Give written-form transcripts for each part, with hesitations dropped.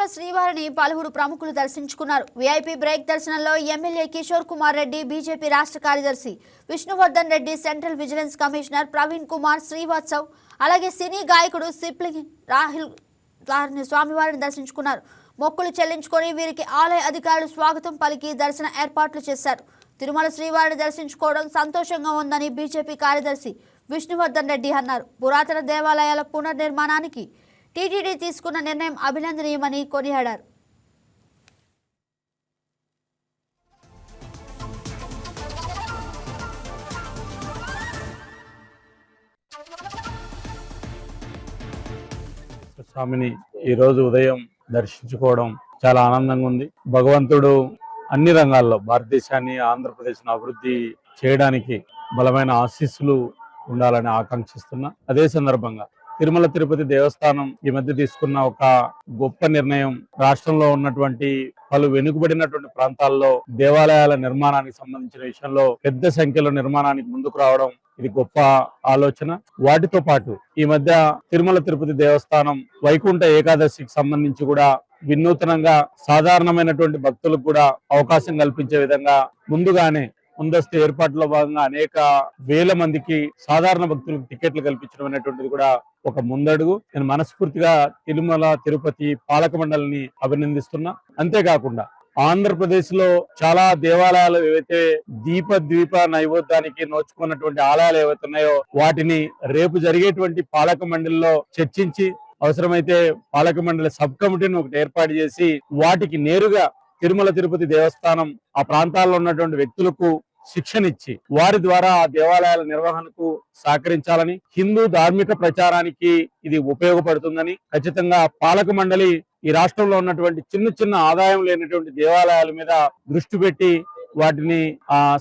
తిరుమల శ్రీవారిని పలువురు ప్రముఖులు దర్శించుకున్నారు. వీఐపీ బ్రేక్ దర్శనంలో ఎమ్మెల్యే కిషోర్ కుమార్ రెడ్డి, బీజేపీ రాష్ట్ర కార్యదర్శి Vishnuvardhan Reddy, central vigilance commissioner Praveen Kumar Srivastav, అలాగే సినీ గాయకుడు సిప్లింగ్ రాహుల్ స్వామివారిని దర్శించుకున్నారు. మొక్కులు చెల్లించుకొని వీరికి ఆలయ అధికారులు స్వాగతం పలికి దర్శన ఏర్పాట్లు చేశారు. తిరుమల శ్రీవారిని దర్శించుకోవడం సంతోషంగా ఉందని బీజేపీ కార్యదర్శి విష్ణువర్ధన్ రెడ్డి అన్నారు. పురాతన దేవాలయాల పునర్నిర్మాణానికి టీటీడీ తీసుకున్న నిర్ణయం అభినందనీయమని కొనియాడారు. స్వామిని ఈ రోజు ఉదయం దర్శించుకోవడం చాలా ఆనందంగా ఉంది. భగవంతుడు అన్ని రంగాల్లో భారతదేశాన్ని, ఆంధ్రప్రదేశ్ అభివృద్ధి చేయడానికి బలమైన ఆశీస్సులు ఉండాలని ఆకాంక్షిస్తున్నా. అదే సందర్భంగా తిరుమల తిరుపతి దేవస్థానం ఈ మధ్య తీసుకున్న ఒక గొప్ప నిర్ణయం, రాష్ట్రంలో ఉన్నటువంటి పలు వెనుకబడినటువంటి ప్రాంతాల్లో దేవాలయాల నిర్మాణానికి సంబంధించిన విషయంలో పెద్ద సంఖ్యలో నిర్మాణానికి ముందుకు రావడం ఇది గొప్ప ఆలోచన. వాటితో పాటు ఈ మధ్య తిరుమల తిరుపతి దేవస్థానం వైకుంఠ ఏకాదశికి సంబంధించి కూడా వినూతనంగా సాధారణమైనటువంటి భక్తులకు కూడా అవకాశం కల్పించే విధంగా ముందస్తు ఏర్పాట్లో భాగంగా అనేక వేల మందికి సాధారణ భక్తులకు టికెట్లు కల్పించడం అనేటువంటిది కూడా ఒక ముందడుగు. నేను మనస్ఫూర్తిగా తిరుమల తిరుపతి పాలక మండలిని అభినందిస్తున్నా. అంతేకాకుండా ఆంధ్రప్రదేశ్ లో చాలా దేవాలయాలు ఏవైతే ద్వీప నైవేద్యానికి నోచుకున్నటువంటి ఆలయాలు ఏవైతే ఉన్నాయో వాటిని రేపు జరిగేటువంటి పాలక మండలిలో చర్చించి అవసరమైతే పాలక మండలి సబ్ కమిటీని ఒకటి ఏర్పాటు చేసి వాటికి నేరుగా తిరుమల తిరుపతి దేవస్థానం ఆ ప్రాంతాల్లో ఉన్నటువంటి వ్యక్తులకు శిక్షణ ఇచ్చి వారి ద్వారా ఆ దేవాలయాల నిర్వహణకు సహకరించాలని, హిందూ ధార్మిక ప్రచారానికి ఇది ఉపయోగపడుతుందని ఖచ్చితంగా పాలక మండలి ఈ రాష్ట్రంలో ఉన్నటువంటి చిన్న ఆదాయం లేనటువంటి దేవాలయాల మీద దృష్టి పెట్టి వాటిని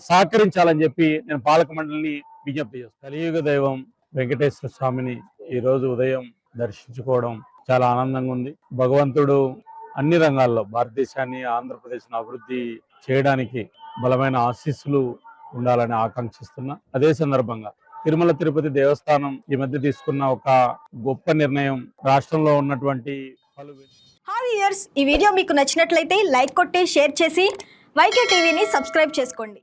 సహకరించాలని చెప్పి నేను పాలక మండలిని విజ్ఞప్తి చేస్తాను. కలియుగ దైవం వెంకటేశ్వర స్వామిని ఈ రోజు ఉదయం దర్శించుకోవడం చాలా ఆనందంగా ఉంది. భగవంతుడు అన్ని రంగాల్లో భారతదేశాన్ని, ఆంధ్రప్రదేశ్ అభివృద్ధి చేయడానికి బలమైన ఆశీస్సులు ఉండాలని ఆకాంక్షిస్తున్నా. అదే సందర్భంగా తిరుమల తిరుపతి దేవస్థానం ఈ మధ్య తీసుకున్న ఒక గొప్ప నిర్ణయం, రాష్ట్రంలో ఉన్నటువంటి ఈ వీడియో మీకు నచ్చినట్లయితే లైక్ కొట్టి షేర్ చేసి వైకే టీవీని సబ్స్క్రైబ్ చేసుకోండి.